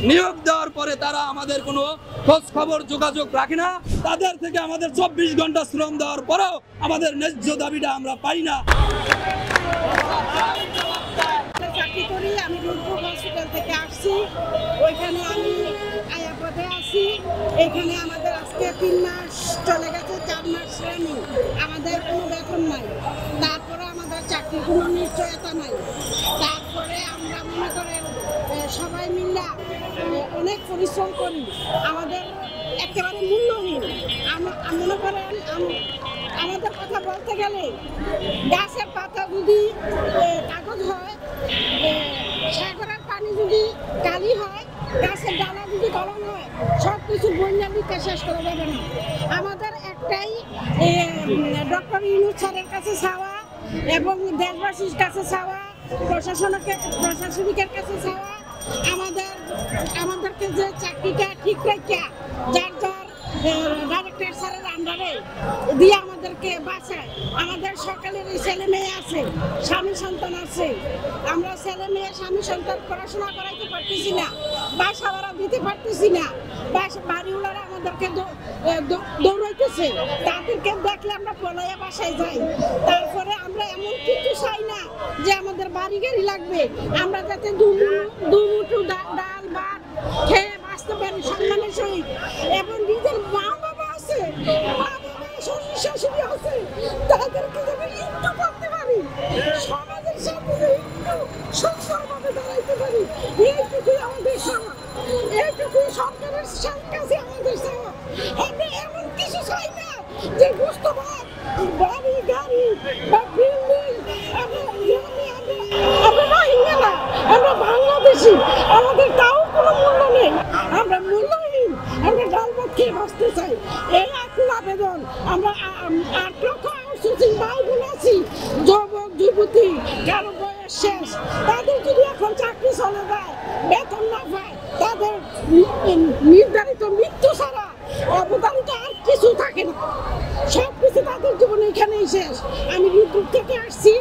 নিয়োগ দেওয়ার পরে তারা আমাদের কোনো খোঁজ খবর যোগাযোগ রাখে না। তাদের থেকে আমাদের 24 ঘন্টা শ্রম দেওয়ার পরেও আমাদের ন্যায্য দাবিটা আমরা পাই না। চাকরি করি, আমি রূপপুর হসপিটাল থেকে আসছি। ওইখানে আমি আয়াপদে আছি। এখানে আমাদের আজকে 3 মাস চলে গেছে, 4 মাস ট্রেনিং, আমাদের কোনো বেতন নাই। তারপরে আমাদের চাকরির কোনো নিশ্চয়তা নাই। তারপরে আমরা মনে করেন সবাই মিলে অনেক পরিশ্রম করি, আমাদের একেবারে মূল্যহীন। মনে করেন আমাদের কথা বলতে গেলে গাছের পাতা যদি কাগজ হয়, সাগরের পানি যদি কালি হয়, গাছের ডালা যদি কলম হয়, সব কিছু বন্যা দিতে শেষ করা যাবে না। আমাদের একটাই ডক্টর ইউনূস স্যারের কাছে চাওয়া এবং দেশবাসীর কাছে চাওয়া, প্রশাসনিকের কাছে চাওয়া, আমাদেরকে যে চাকরিটা ঠিক রাখা যার ডাইরেক্টর স্যারের আন্ডারে দিয়ে আমাদেরকে বাঁচায়। আমাদের সকালের ছেলে মেয়ে আছে, স্বামী সন্তান আছে, আমরা ছেলে মেয়ে স্বামী সন্তান পড়াশোনা করাইতে পারতেছি না, বাসা ভাড়া দিতে পারতেছি না, বাড়িওয়ালারা আমাদেরকে দৌড়াইতেছে, তাদেরকে দেখলে আমরা পলাইয়া বাসায় যাই। তারপরে আমরা এমন কিছু চাই না যে আমাদের বাড়ি গাড়ি লাগবে, আমরা যাতে দুমুঠো ডাল ভাত খেয়ে বাঁচতে পারি সম্মানের সহিত, এবং নিজের মা বাবা আছে, মা বাবা শ্বশুর শাশুড়ি আছে, তাদেরকে যেন একটু করতে পারি, সমাজের সাথে একটু সুন্দরভাবে দাঁড়াইতে পারি, এইটুকুই আমাদের চাওয়া, এইটুকুই সরকারের কাছে আমাদের চাওয়া। আমরা এমন কিছু চাই না যে বুঝতে বাড়ি গাড়ি বা বিল্ডিং, আমরা রোহিঙ্গা না, আমরা বাংলাদেশি, আমাদের তাও কোনো মূল্য নেই, আমরা মূল্যহীন, আমরা ডাল ভাত খেয়ে বাঁচতে চাই। এই এখন আবেদন, আমরা 8 লক্ষ আউটসোর্সিং ভাই বোন আছি, যুবক যুবতী, কারো বয়স শেষ, তাদের যদি এখন চাকরি চলে যায়, বেতন না পায়, তাদের নির্ধারিত মৃত্যু ছাড়া অবদানিত আর কিছু থাকে না, সব কিছু তাদের জীবনে এখানেই শেষ। আমি ইউটিউব থেকে আসছি,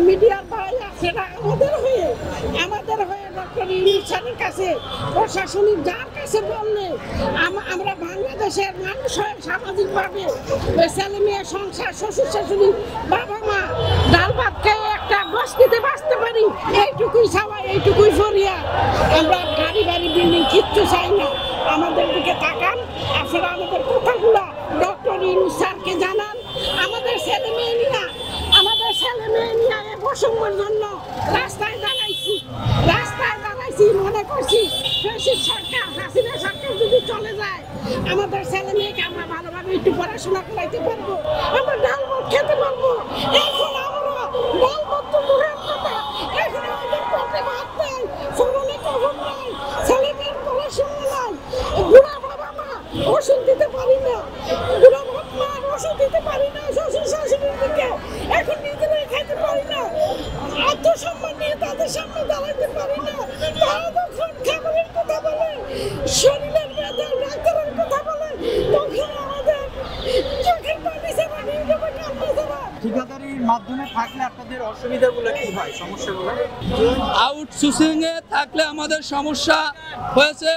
মিডিয়ার ভাই আছে আমাদের হয়ে ডক্টর ইউনূস স্যারের কাছে, প্রশাসনিক যার কাছে বললে আমরা বাংলাদেশের মানুষ হয়ে সামাজিকভাবে ছেলে মেয়ে সংসার, শ্বশুর শাশুড়ি, বাবা মা ডাল ভাত খেয়ে একটা বস্তিতে বাঁচতে পারি, এইটুকুই চাওয়া, এইটুকুই ফরিয়া। আমরা গাড়ি বাড়ি বিল্ডিং কিচ্ছু চাই না। আমাদের দিকে তাকান, আপনারা আমাদের কথাগুলা ডক্টর ইউনূস স্যারকে জানান। আমাদের ছেলে মেয়ে নিয়ে বৈষম্যের জন্য রাস্তায় দাঁড়াইছি, মনে করছি সরকার, হাসিনা সরকার যদি চলে যায়, আমাদের ছেলে মেয়েকে আমরা ভালোভাবে একটু পড়াশোনা করাইতে পারবো, আমরা ডাল ভাত খেতে পারবো। এখন আমরা ডাল ভাত তো দূরের কথা, এখন আমাদের পেটে ভাত নাই, ফলনে কখন নাই, ছেলে মেয়ের পড়াশোনা নাই, বুড়া বাবা মা ওষুধ দিতে পারি না, বুড়া বাবা মা ওষুধ দিতে পারি না, শ্বশুর শাশুড়ির দিকে এখন নিজেরাই খাইতে পারি না, আত্মসম্মান নিয়ে তাদের সামনে দাঁড়াইতে পারি না, তারা যখন খাবারের কথা বলে, শরীরের ব্যথা ডাক্তারের কথা বলে, তখন আমাদের চোখের পানি ছাড়া নির্গমে কান্না ছাড়া। ঠিকাদারির মাধ্যমে থাকলে আপনাদের অসুবিধাগুলো কি হয়, সমস্যাগুলো? আউটসোর্সিং এ থাকলে আমাদের সমস্যা হয়েছে,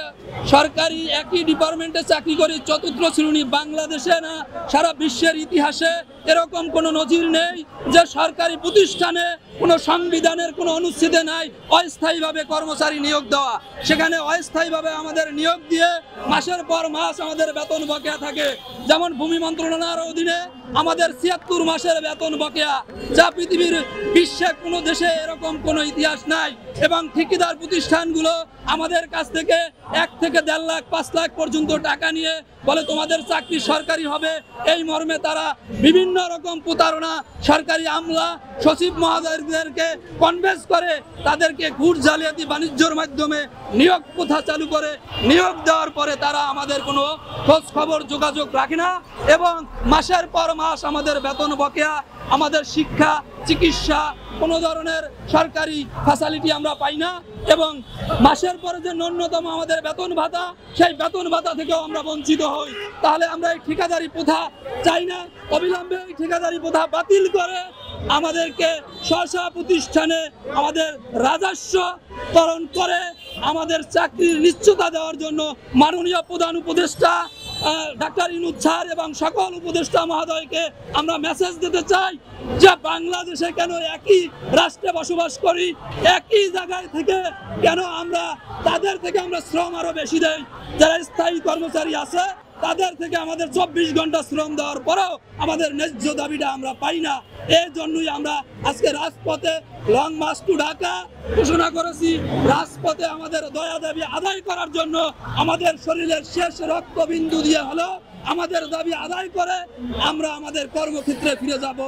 সরকারি একই ডিপার্টমেন্টে চাকরি করি, চতুর্থ শ্রেণী, বাংলাদেশে না সারা বিশ্বের ইতিহাসে এরকম কোনো নজির নেই যে সরকারি প্রতিষ্ঠানে কোনো সংবিধানের কোনো অনুচ্ছেদে নাই অস্থায়ীভাবে কর্মচারী নিয়োগ দেওয়া। সেখানে অস্থায়ীভাবে আমাদের নিয়োগ দিয়ে মাসের পর মাস আমাদের বেতন বকেয়া থাকে। যেমন ভূমি মন্ত্রণালয়ের অধীনে আমাদের 76 মাসের বেতন বকেয়া, যা পৃথিবীর বিশ্বের কোনো দেশে এরকম কোনো ইতিহাস নাই। এবং ঠিকাদার প্রতিষ্ঠানগুলো আমাদের কাছ থেকে 1 থেকে 1.5 লাখ 5 লাখ পর্যন্ত টাকা নিয়ে বলে তোমাদের চাকরি সরকারি হবে, এই মর্মে তারা বিভিন্ন রকম প্রতারণা, সরকারি আমলা সচিব মহোদয়দেরকে কনভিন্স করে তাদেরকে ঘুষ জালিয়াতি বাণিজ্যের মাধ্যমে নিয়োগ প্রথা চালু করে, নিয়োগ দেওয়ার পরে তারা আমাদের কোনো খোঁজ খবর যোগাযোগ রাখে না এবং মাসের পর মাস আমাদের বেতন বকেয়া, আমাদের শিক্ষা চিকিৎসা কোনো ধরনের সরকারি ফ্যাসিলিটি আমরা পাই না এবং মাসের পরে যে ন্যূনতম আমাদের বেতন ভাতা, সেই বেতন ভাতা থেকেও আমরা বঞ্চিত হই। তাহলে আমরা এই ঠিকাদারি প্রথা চাই না, অবিলম্বে এই ঠিকাদারি প্রথা বাতিল করে আমাদেরকে স্ব প্রতিষ্ঠানে আমাদের রাজস্ব করণ করে আমাদের চাকরির নিশ্চয়তা দেওয়ার জন্য মাননীয় প্রধান উপদেষ্টা ডাক্তার ইউনূস স্যার এবং সকল উপদেষ্টা মহোদয়কে আমরা মেসেজ দিতে চাই যে বাংলাদেশে কেন একই রাষ্ট্রে বসবাস করি, একই জায়গায় থেকে কেন আমরা তাদের থেকে আমরা শ্রম আরো বেশি দেই। যারা স্থায়ী কর্মচারী আছে তাদের থেকে আমাদের 24 ঘন্টা শ্রম দেওয়ার পরেও আমাদের ন্যায্য দাবিটা আমরা পাই না। এর জন্যই আমরা আজকে রাজপথে লং মার্চ টু ঢাকা ঘোষণা করেছি। রাজপথে আমাদের দয়া দাবি আদায় করার জন্য আমাদের শরীরের শেষ রক্তবিন্দু দিয়ে হলো আমাদের দাবি আদায় করে আমরা আমাদের কর্মক্ষেত্রে ফিরে যাব।